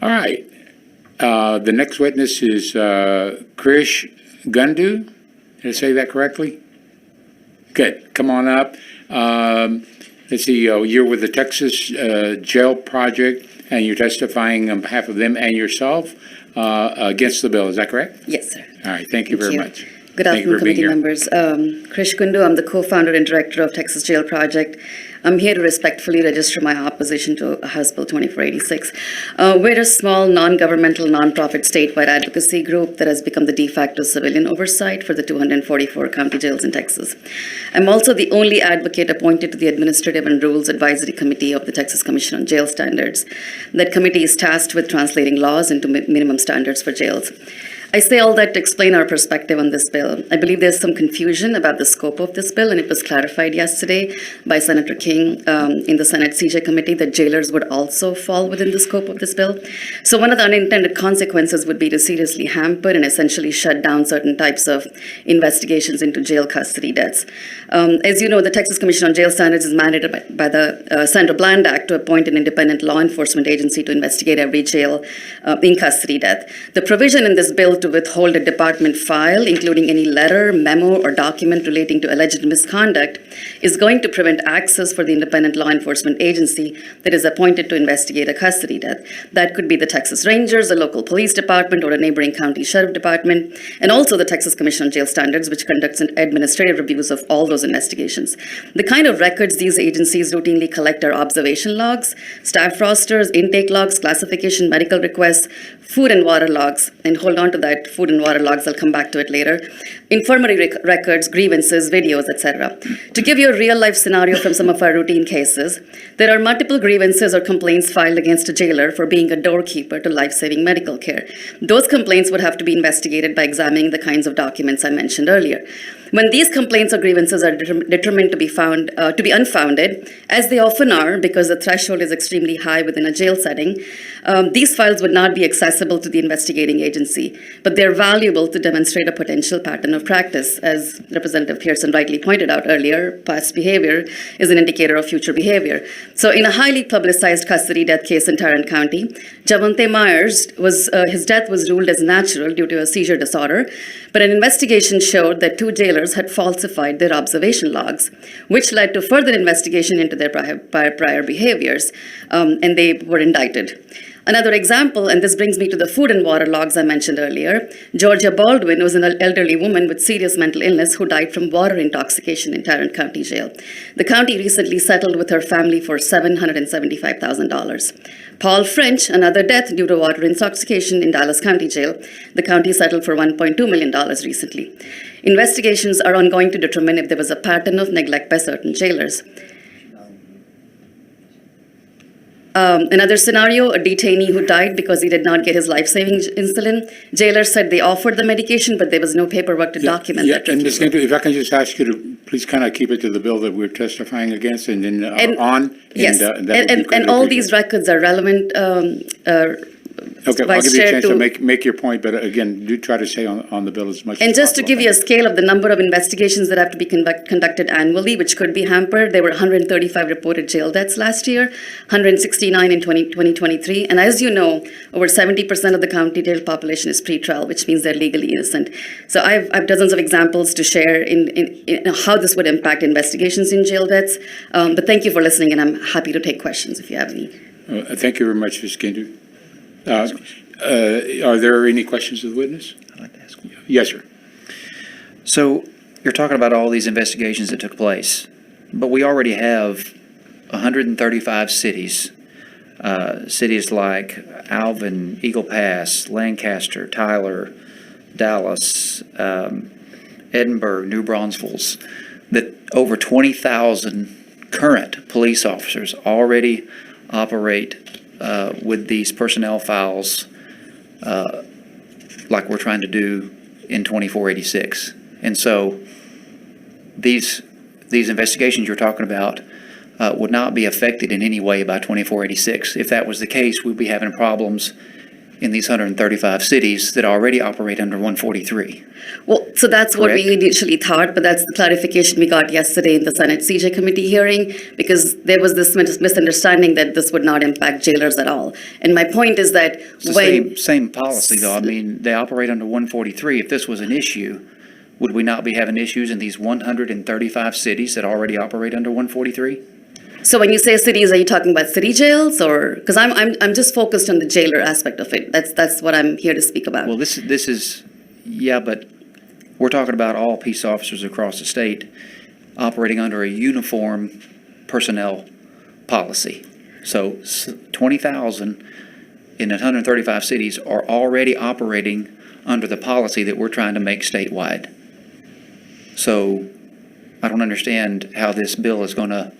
All right. The next witness is Krish Gundu. Did I say that correctly? Good. Come on up. Let's see. You're with the Texas Jail Project, and you're testifying on behalf of them and yourself against the bill. Is that correct? Yes, sir. All right. Thank you very much. Good afternoon, committee members. Krish Gundu, I'm the co-founder and director of Texas Jail Project. I'm here to respectfully register my opposition to House Bill 2486. We're a small, non-governmental, non-profit statewide advocacy group that has become the de facto civilian oversight for the 244 county jails in Texas. I'm also the only advocate appointed to the Administrative and Rules Advisory Committee of the Texas Commission on Jail Standards. That committee is tasked with translating laws into minimum standards for jails. I say all that to explain our perspective on this bill. I believe there's some confusion about the scope of this bill, and it was clarified yesterday by Senator King in the Senate CJ committee that jailers would also fall within the scope of this bill. So one of the unintended consequences would be to seriously hamper and essentially shut down certain types of investigations into jail custody deaths. As you know, the Texas Commission on Jail Standards is mandated by the Sandra Bland Act to appoint an independent law enforcement agency to investigate every jail in custody death. The provision in this bill to withhold a department file, including any letter, memo, or document relating to alleged misconduct, is going to prevent access for the independent law enforcement agency that is appointed to investigate a custody death. That could be the Texas Rangers, the local police department, or a neighboring county sheriff department, and also the Texas Commission on Jail Standards, which conducts administrative reviews of all those investigations. The kind of records these agencies routinely collect are observation logs, staff rosters, intake logs, classification, medical requests, food and water logs, and hold on to that, food and water logs, I'll come back to it later, infirmary records, grievances, videos, etc. To give you a real-life scenario from some of our routine cases, there are multiple grievances or complaints filed against a jailer for being a doorkeeper to life-saving medical care. Those complaints would have to be investigated by examining the kinds of documents I mentioned earlier. When these complaints or grievances are determined to be unfounded, as they often are because the threshold is extremely high within a jail setting, these files would not be accessible to the investigating agency, but they're valuable to demonstrate a potential pattern of practice. As Representative Pearson rightly pointed out earlier, past behavior is an indicator of future behavior. So in a highly publicized custody death case in Tarrant County, Javante Myers, his death was ruled as natural due to a seizure disorder, but an investigation showed that 2 jailers had falsified their observation logs, which led to further investigation into their prior behaviors, and they were indicted. Another example, and this brings me to the food and water logs I mentioned earlier, Georgia Baldwin was an elderly woman with serious mental illness who died from water intoxication in Tarrant County Jail. The county recently settled with her family for $775,000. Paul French, another death due to water intoxication in Dallas County Jail. The county settled for $1.2 million recently. Investigations are ongoing to determine if there was a pattern of neglect by certain jailers. Another scenario, a detainee who died because he did not get his life-saving insulin. Jailers said they offered the medication, but there was no paperwork to document that. And Ms. Gundu, if I can just ask you to please kind of keep it to the bill that we're testifying against and then on. Yes, and all these records are relevant. Okay, I'll give you a chance to make your point, but again, do try to stay on the bill as much as possible. And just to give you a scale of the number of investigations that have to be conducted annually, which could be hampered, there were 135 reported jail deaths last year, 169 in 2023. And as you know, over 70% of the county jail population is pretrial, which means they're legally innocent. So I have dozens of examples to share in how this would impact investigations in jail deaths. But thank you for listening, and I'm happy to take questions if you have any. Thank you very much, Ms. Gundu. Are there any questions of the witness? I'd like to ask one. Yes, sir. So you're talking about all these investigations that took place, but we already have 135 cities, cities like Alvin, Eagle Pass, Lancaster, Tyler, Dallas, Edinburgh, New Braunfels, that over 20,000 current police officers already operate with these personnel files like we're trying to do in 2486. And so these investigations you're talking about would not be affected in any way by 2486. If that was the case, we'd be having problems in these 135 cities that already operate under 143. Well, So that's what we Correct. initially thought, but that's the clarification we got yesterday in the Senate CJ committee hearing, because there was this misunderstanding that this would not impact jailers at all. And my point is that It's the when, same policy, though. I mean, they operate under 143. If this was an issue, would we not be having issues in these 135 cities that already operate under 143? so when you say cities, are you talking about city jails, or, because I'm just focused on the jailer aspect of it. That's what I'm here to speak about. Well, this is, yeah, but we're talking about all peace officers across the state operating under a uniform personnel policy. So 20,000 in 135 cities are already operating under the policy that we're trying to make statewide. So I don't understand how this bill is going to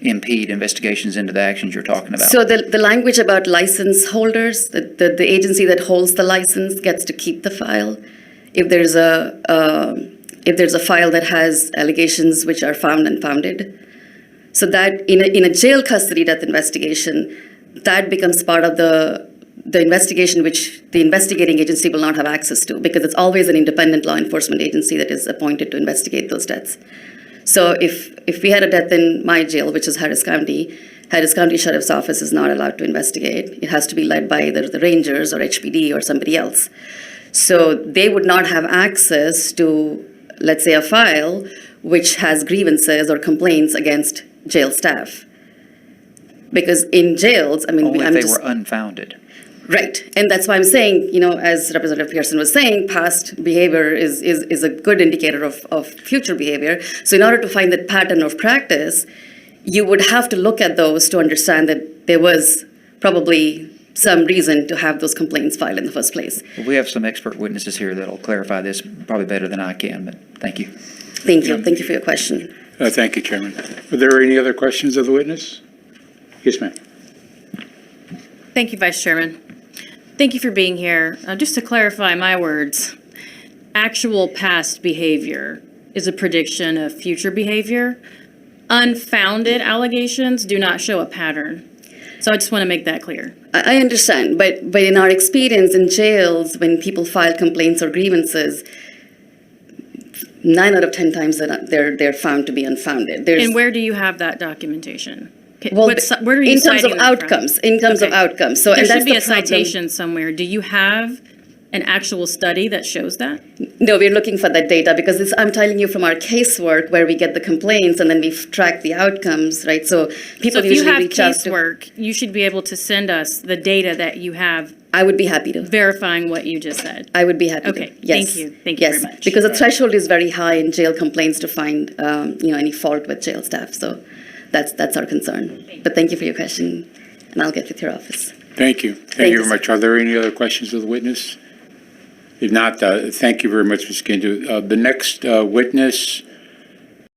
impede investigations into the actions you're talking about. So the language about license holders, the agency that holds the license gets to keep the file. If there's a file that has allegations which are found and founded. So that in a jail custody death investigation, that becomes part of the investigation which the investigating agency will not have access to, because it's always an independent law enforcement agency that is appointed to investigate those deaths. So if we had a death in my jail, which is Harris County Sheriff's Office is not allowed to investigate. It has to be led by either the Rangers or HPD or somebody else. So they would not have access to, let's say, a file which has grievances or complaints against jail staff. Because in jails, I mean, Only I'm if they just... were unfounded. Right, and that's why I'm saying, as Representative Pearson was saying, past behavior is a good indicator of future behavior. So in order to find that pattern of practice, you would have to look at those to understand that there was probably some reason to have those complaints filed in the first place. Well, we have some expert witnesses here that'll clarify this probably better than I can, but thank you. Thank you. Thank you for your question. Thank you, Chairman. Are there any other questions of the witness? Yes, ma'am. Thank you, Vice Chairman. Thank you for being here. Just to clarify my words, actual past behavior is a prediction of future behavior. Unfounded allegations do not show a pattern. So I just want to make that clear. I understand, but in our experience in jails, when people file complaints or grievances, 9 out of 10 times they're found to be unfounded. And where do you have that documentation? Well, Where are you in terms citing of that from? outcomes, in terms of Okay. outcomes. So, There and that's should be the a problem. citation somewhere. Do you have an actual study that shows that? No, we're looking for that data because I'm telling you from our casework where we get the complaints and then we track the outcomes, right? So So people if you usually have reach out to. casework, you should be able to send us the data that you have I would be happy to. verifying what you just said. I would be happy to. Okay, Yes. thank you. Thank you very Yes, much. because the threshold is very high in jail complaints to find, any fault with jail staff. So that's our concern. But thank you for your question, and I'll get with your office. Thank you. Thank you very much. Are there any other questions of the witness? If not, thank you very much, Ms. Gundu. The next witness